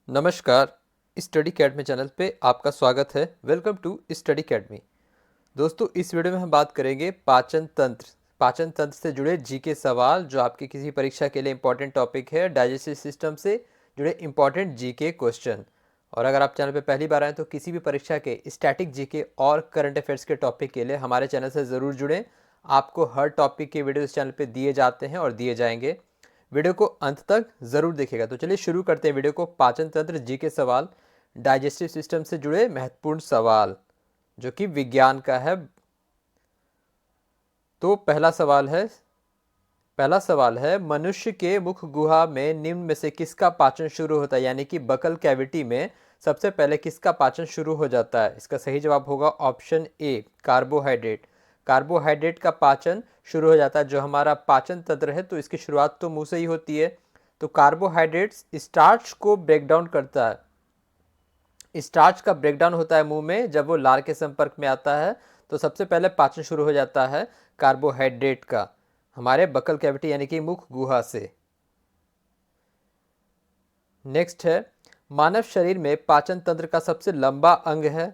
नमस्कार। Study academy channel पे आपका स्वागत है। Welcome to Study Academy. दोस्तों, इस वीडियो में हम बात करेंगे पाचन तंत्र से जुड़े जीके सवाल, जो आपकी किसी परीक्षा के लिए इंपॉर्टेंट टॉपिक है। डाइजेस्टिव सिस्टम से जुड़े इंपॉर्टेंट जीके क्वेश्चन। और अगर आप चैनल पे पहली बार आए तो किसी भी परीक्षा के स्टैटिक जीके और करंट अफेयर्स के टॉपिक के लिए हमारे चैनल से ज़रूर जुड़ें। आपको हर टॉपिक के वीडियो इस चैनल पे दिए जाते हैं और दिए जाएंगे। वीडियो को अंत तक जरूर देखिएगा। तो चलिए शुरू करते हैं वीडियो को। पाचन तंत्र जीके सवाल, डाइजेस्टिव सिस्टम से जुड़े महत्वपूर्ण सवाल, जो कि विज्ञान का है। तो पहला सवाल है मनुष्य के मुख गुहा में निम्न में से किसका पाचन शुरू होता है, यानी कि बकल कैविटी में सबसे पहले किसका पाचन शुरू हो जाता है। इसका सही जवाब होगा ऑप्शन ए, कार्बोहाइड्रेट। कार्बोहाइड्रेट का पाचन शुरू हो जाता है। जो हमारा पाचन तंत्र है तो इसकी शुरुआत तो मुंह से ही होती है। तो कार्बोहाइड्रेट्स स्टार्च को ब्रेक डाउन करता है। स्टार्च का ब्रेकडाउन होता है मुंह में, जब वो लार के संपर्क में आता है तो सबसे पहले पाचन शुरू हो जाता है कार्बोहाइड्रेट का, हमारे बकल कैविटी यानी कि मुख गुहा से। नेक्स्ट है, मानव शरीर में पाचन तंत्र का सबसे लंबा अंग है।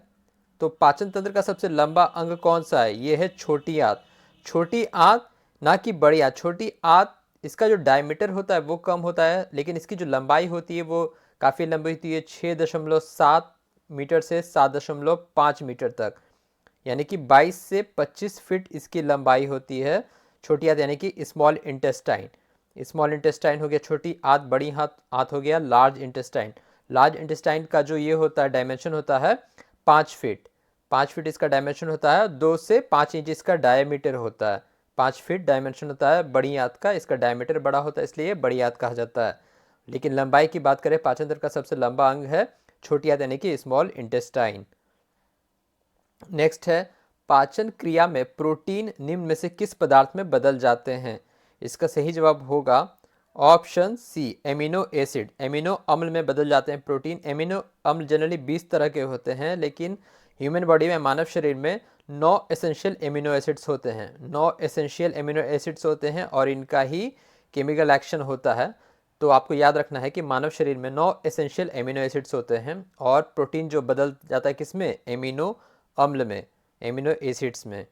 तो पाचन तंत्र का सबसे लंबा अंग कौन सा है? ये है छोटी आंत। छोटी आंत, ना कि बड़ी आंत। छोटी आंत, इसका जो डायमीटर होता है वो कम होता है, लेकिन इसकी जो लंबाई होती है वो काफ़ी लंबी होती है, 6.7 मीटर से 7.5 मीटर तक, यानी कि 22 से 25 फीट इसकी लंबाई होती है। छोटी आंत यानी कि स्मॉल इंटेस्टाइन। स्मॉल इंटेस्टाइन हो गया छोटी आंत, बड़ी आंत हो गया लार्ज इंटेस्टाइन। लार्ज इंटेस्टाइन का जो ये होता है डायमेंशन होता है 5 फीट। 5 फीट इसका डायमेंशन होता है। 2 से 5 इंच इसका डायमीटर होता है। 5 फीट डायमेंशन होता है बड़ी आंत का। इसका डायमीटर बड़ा होता है, इसलिए बड़ी आंत कहा जाता है। लेकिन लंबाई की बात करें, पाचन तंत्र का सबसे लंबा अंग है छोटी आंत यानी कि स्मॉल इंटेस्टाइन। नेक्स्ट है, पाचन क्रिया में प्रोटीन निम्न में से किस पदार्थ में बदल जाते हैं। इसका सही जवाब होगा option C, amino acid. Amino अम्ल में बदल जाते हैं प्रोटीन। एमिनो अम्ल जनरली 20 तरह के होते हैं, लेकिन ह्यूमन बॉडी में, मानव शरीर में 9 एसेंशियल एमिनो एसिड्स होते हैं। 9 एसेंशियल एमिनो एसिड्स होते हैं और इनका ही केमिकल एक्शन होता है। तो आपको याद रखना है कि मानव शरीर में 9 एसेंशियल एमिनो एसिड्स होते हैं और प्रोटीन जो बदल जाता है किसमें? एमिनो अम्ल में, एमिनो एसिड्स में।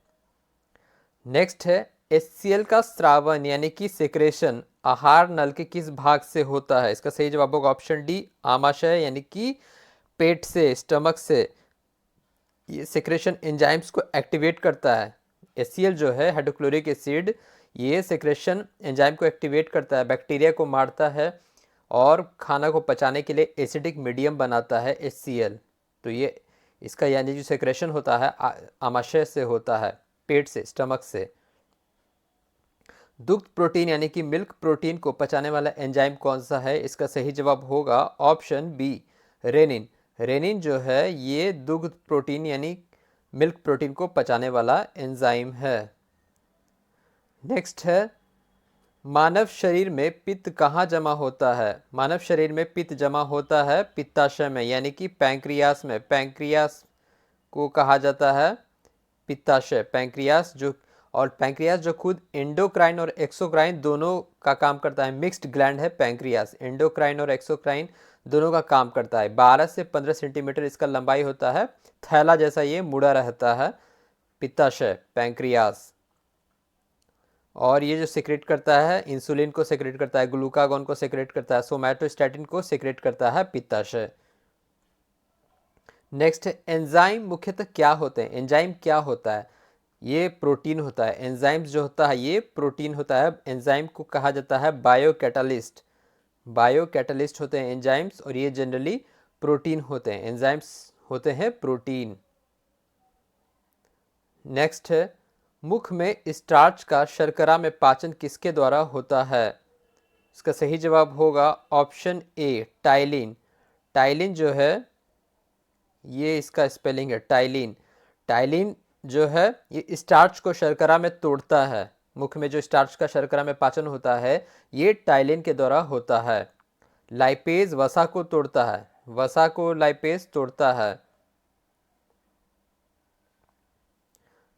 नेक्स्ट है, HCl का स्रावन यानी कि सेक्रेशन आहार नल के किस भाग से होता है। इसका सही जवाब होगा ऑप्शन डी, आमाशय यानी कि पेट से, स्टमक से। ये सेक्रेशन एंजाइम्स को एक्टिवेट करता है। HCl जो है, हाइड्रोक्लोरिक एसिड, ये सेक्रेशन एंजाइम को एक्टिवेट करता है, बैक्टीरिया को मारता है और खाना को पचाने के लिए एसिडिक मीडियम बनाता है HCl। तो ये इसका यानी जो सेक्रेशन होता है आमाशय से होता है, पेट से, स्टमक से। दुग्ध प्रोटीन यानी कि मिल्क प्रोटीन को पचाने वाला एंजाइम कौन सा है? इसका सही जवाब होगा ऑप्शन बी, रेनिन। रेनिन जो है ये दुग्ध प्रोटीन यानी मिल्क प्रोटीन को पचाने वाला एंजाइम है। नेक्स्ट है, मानव शरीर में पित्त कहाँ जमा होता है? मानव शरीर में पित्त जमा होता है पित्ताशय में, यानी कि पैंक्रियास में। पैंक्रियास को कहा जाता है पित्ताशय, पैंक्रियास। जो और पैंक्रियास जो खुद एंडोक्राइन और एक्सोक्राइन दोनों का काम करता है। मिक्स्ड ग्लैंड है पैंक्रियास, एंडोक्राइन और एक्सोक्राइन दोनों का काम करता है। 12 से 15 सेंटीमीटर इसका लंबाई होता है। थैला जैसा ये मुड़ा रहता है पित्ताशय, पैंक्रियास। और ये जो सेक्रेट करता है, इंसुलिन को सेक्रेट करता है, ग्लूकागॉन को सेक्रेट करता है, सोमैटोस्टैटिन को सेक्रेट करता है पित्ताशय। नेक्स्ट है, एंजाइम मुख्यतः क्या होते हैं? एंजाइम क्या होता है? ये प्रोटीन होता है। एंजाइम्स जो होता है ये प्रोटीन होता है। एंजाइम को कहा जाता है बायो कैटालिस्ट। बायो कैटालिस्ट होते हैं एंजाइम्स, और ये जनरली प्रोटीन होते हैं। एंजाइम्स होते हैं प्रोटीन। नेक्स्ट है, मुख में स्टार्च का शर्करा में पाचन किसके द्वारा होता है? इसका सही जवाब होगा ऑप्शन ए, टाइलिन। टाइलिन जो है, ये इसका स्पेलिंग है टाइलिन। टाइलिन जो है ये स्टार्च को शर्करा में तोड़ता है। मुख में जो स्टार्च का शर्करा में पाचन होता है ये टाइलिन के द्वारा होता है। लाइपेज वसा को तोड़ता है, वसा को लाइपेज तोड़ता है।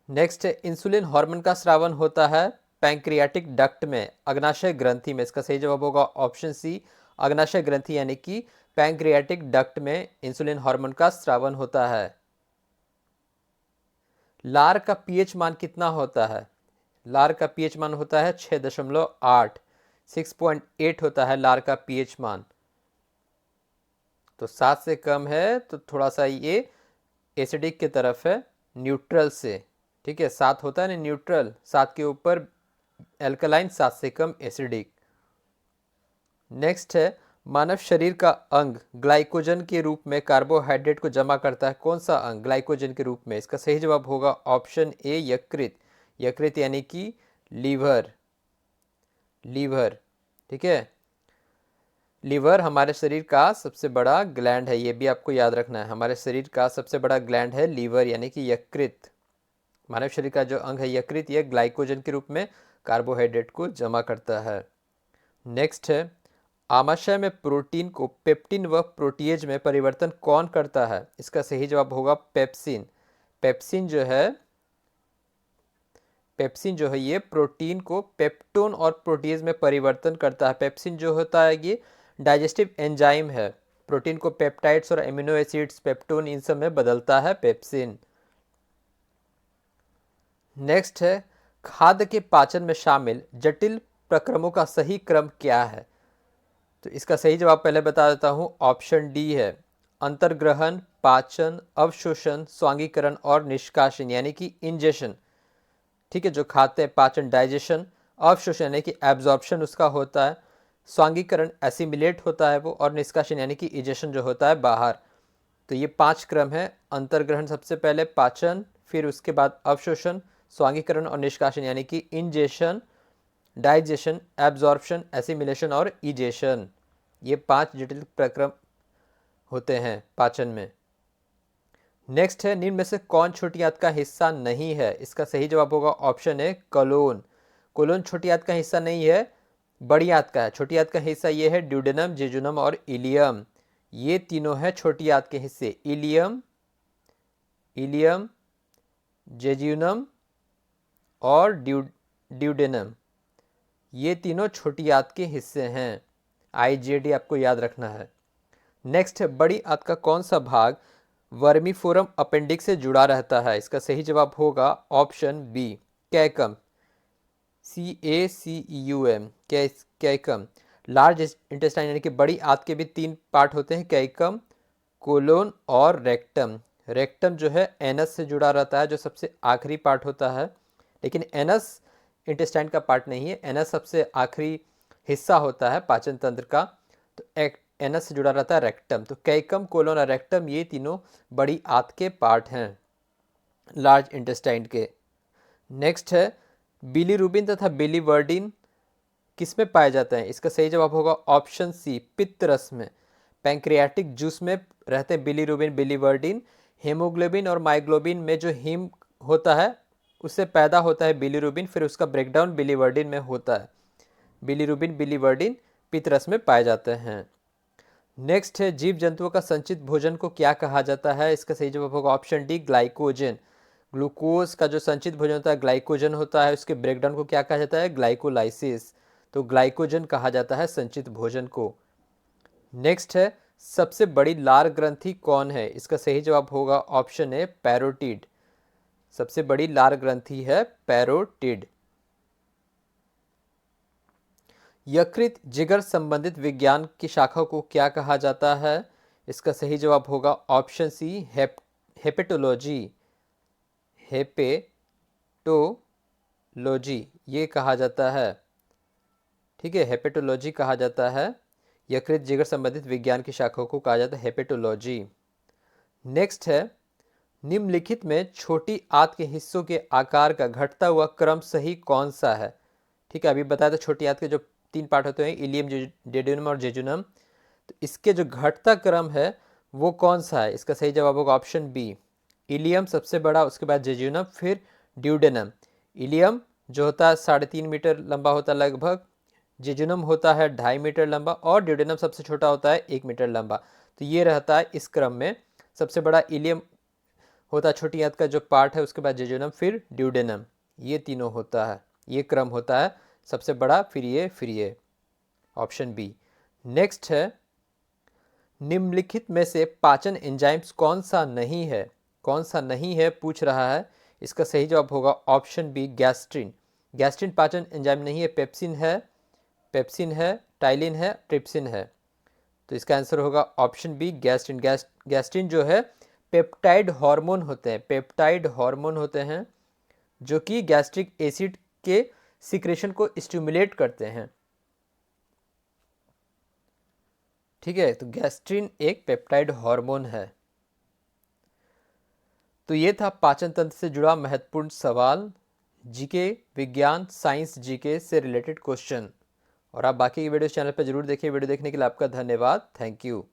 नेक्स्ट है, इंसुलिन हार्मोन का स्रावन होता है पैंक्रियाटिक डक्ट में, अग्नाशय ग्रंथि में। इसका सही जवाब होगा ऑप्शन सी, अग्नाशय ग्रंथि यानी कि पैंक्रियाटिक डक्ट में इंसुलिन हार्मोन का स्रावन होता है। लार का पीएच मान कितना होता है? लार का पीएच मान होता है 6.8, 6.8 होता है लार का पीएच मान। तो 7 से कम है तो थोड़ा सा ये एसिडिक की तरफ है, न्यूट्रल से। ठीक है, 7 होता है ना न्यूट्रल, 7 के ऊपर एल्कलाइन, 7 से कम एसिडिक। नेक्स्ट है, मानव शरीर का अंग ग्लाइकोजन के रूप में कार्बोहाइड्रेट को जमा करता है। कौन सा अंग ग्लाइकोजन के रूप में? इसका सही जवाब होगा ऑप्शन ए यकृत। यकृत यानी कि लीवर। लीवर, ठीक है। लीवर हमारे शरीर का सबसे बड़ा ग्लैंड है, ये भी आपको याद रखना है। हमारे शरीर का सबसे बड़ा ग्लैंड है लीवर यानी कि यकृत। मानव शरीर का जो अंग है यकृत, ये ग्लाइकोजन के रूप में कार्बोहाइड्रेट को जमा करता है। नेक्स्ट है, आमाशय में प्रोटीन को पेप्टिन व प्रोटीएज में परिवर्तन कौन करता है? इसका सही जवाब होगा पेप्सिन। पेप्सिन जो है ये प्रोटीन को पेप्टोन और प्रोटीएज में परिवर्तन करता है। पेप्सिन जो होता है ये डाइजेस्टिव एंजाइम है, प्रोटीन को पेप्टाइड्स और एमिनो एसिड्स, पेप्टोन, इन सब में बदलता है पेप्सिन। नेक्स्ट है, खाद्य के पाचन में शामिल जटिल प्रक्रमों का सही क्रम क्या है? तो इसका सही जवाब पहले बता देता हूं, ऑप्शन डी है अंतर्ग्रहण, पाचन, अवशोषण, स्वांगीकरण और निष्कासन यानी कि इंजेशन। ठीक है, जो खाते हैं पाचन डाइजेशन, अवशोषण यानी कि एब्जॉर्प्शन उसका होता है, स्वांगीकरण एसिमिलेट होता है वो, और निष्कासन यानी कि इजेशन जो होता है बाहर। तो ये 5 क्रम है, अंतर्ग्रहण सबसे पहले, पाचन, फिर उसके बाद अवशोषण, स्वांगीकरण और निष्कासन यानी कि इंजेशन, डाइजेशन, एब्जॉर्प्शन, एसिमिलेशन और इजेशन। ये 5 जटिल प्रक्रम होते हैं पाचन में। नेक्स्ट है, निम्न में से कौन छोटी आंत का हिस्सा नहीं है? इसका सही जवाब होगा ऑप्शन ए कोलोन। कोलोन छोटी आंत का हिस्सा नहीं है, बड़ी आंत का है। छोटी आंत का हिस्सा ये है ड्यूडेनम, जेजुनम और इलियम। ये तीनों है छोटी आंत के हिस्से, इलियम, जेजुनम और ड्यूडेनम। ये तीनों छोटी आंत के हिस्से हैं। आईजेडी आपको याद रखना है। नेक्स्ट है, बड़ी आंत का कौन सा भाग वर्मीफोरम अपेंडिक्स से जुड़ा रहता है? इसका सही जवाब होगा option B caecum, CACEUM, caecum. Large intestine यानी कि बड़ी आंत के भी 3 पार्ट होते हैं, कैकम, कोलोन और रेक्टम। रेक्टम जो है एनस से जुड़ा रहता है, जो सबसे आखिरी पार्ट होता है, लेकिन एनस इंटेस्टाइन का पार्ट नहीं है। एनस सबसे आखिरी हिस्सा होता है पाचन तंत्र का, तो एनस से जुड़ा रहता है रेक्टम। तो कैकम, कोलोन और रेक्टम ये तीनों बड़ी आंत के पार्ट हैं लार्ज इंटेस्टाइन के। नेक्स्ट है, बिलीरुबिन तथा बिलीवर्डिन किसमें पाए जाते हैं? इसका सही जवाब होगा ऑप्शन सी पित्त रस में। पैंक्रियाटिक जूस में रहते हैं बिलीरुबिन, बिलीवर्डिन। हेमोग्लोबिन और माइग्लोबिन में जो हीम होता है उससे पैदा होता है बिलीरुबिन, फिर उसका ब्रेकडाउन बिलीवर्डिन में होता है। बिलीरुबिन, बिलीवर्डिन पित्त रस में पाए जाते हैं। नेक्स्ट है, जीव जंतुओं का संचित भोजन को क्या कहा जाता है? इसका सही जवाब होगा ऑप्शन डी ग्लाइकोजन। ग्लूकोज का जो संचित भोजन होता है ग्लाइकोजन होता है, उसके ब्रेकडाउन को क्या कहा जाता है? ग्लाइकोलाइसिस। तो ग्लाइकोजन कहा जाता है संचित भोजन को। नेक्स्ट है, सबसे बड़ी लार ग्रंथि कौन है? इसका सही जवाब होगा ऑप्शन ए पैरोटिड। सबसे बड़ी लार ग्रंथि है पैरोटिड। यकृत जिगर संबंधित विज्ञान की शाखा को क्या कहा जाता है? इसका सही जवाब होगा ऑप्शन सी हेपेटोलॉजी। हेपेटोलॉजी ये कहा जाता है। ठीक है, हेपेटोलॉजी कहा जाता है। यकृत जिगर संबंधित विज्ञान की शाखाओं को कहा जाता है हेपेटोलॉजी। नेक्स्ट है, निम्नलिखित में छोटी आंत के हिस्सों के आकार का घटता हुआ क्रम सही कौन सा है? ठीक है, अभी बताया था छोटी आंत के जो 3 पार्ट होते हैं इलियम, ड्यूडेनम और जेजुनम। तो इसके जो घटता क्रम है वो कौन सा है? इसका सही जवाब होगा ऑप्शन बी इलियम सबसे बड़ा, उसके बाद जेजुनम, फिर ड्यूडेनम। इलियम जो होता है 3.5 मीटर लंबा होता है लगभग, जेजुनम होता है 2.5 मीटर लंबा, और ड्यूडेनम सबसे छोटा होता है 1 मीटर लंबा। तो ये रहता है इस क्रम में, सबसे बड़ा इलियम होता है छोटी आंत का जो पार्ट है, उसके बाद जेजुनम, फिर ड्यूडेनम। ये तीनों होता है, ये क्रम होता है, सबसे बड़ा, फिर ये ऑप्शन बी। नेक्स्ट है, निम्नलिखित में से पाचन एंजाइम्स कौन सा नहीं है, कौन सा नहीं है पूछ रहा है। इसका सही जवाब होगा ऑप्शन बी गैस्ट्रिन। गैस्ट्रिन पाचन एंजाइम नहीं है, पेप्सिन है, टाइलिन है, ट्रिप्सिन है। तो इसका आंसर होगा ऑप्शन बी गैस्ट्रिन। गैस्ट्रिन जो है पेप्टाइड हार्मोन होते हैं, पेप्टाइड हार्मोन होते हैं जो कि गैस्ट्रिक एसिड के सिक्रेशन को स्टिमुलेट करते हैं। ठीक है, तो गैस्ट्रिन एक पेप्टाइड हार्मोन है। तो ये था पाचन तंत्र से जुड़ा महत्वपूर्ण सवाल, जीके विज्ञान साइंस जीके से रिलेटेड क्वेश्चन। और आप बाकी की वीडियो चैनल पर जरूर देखिए। वीडियो देखने के लिए आपका धन्यवाद। Thank you.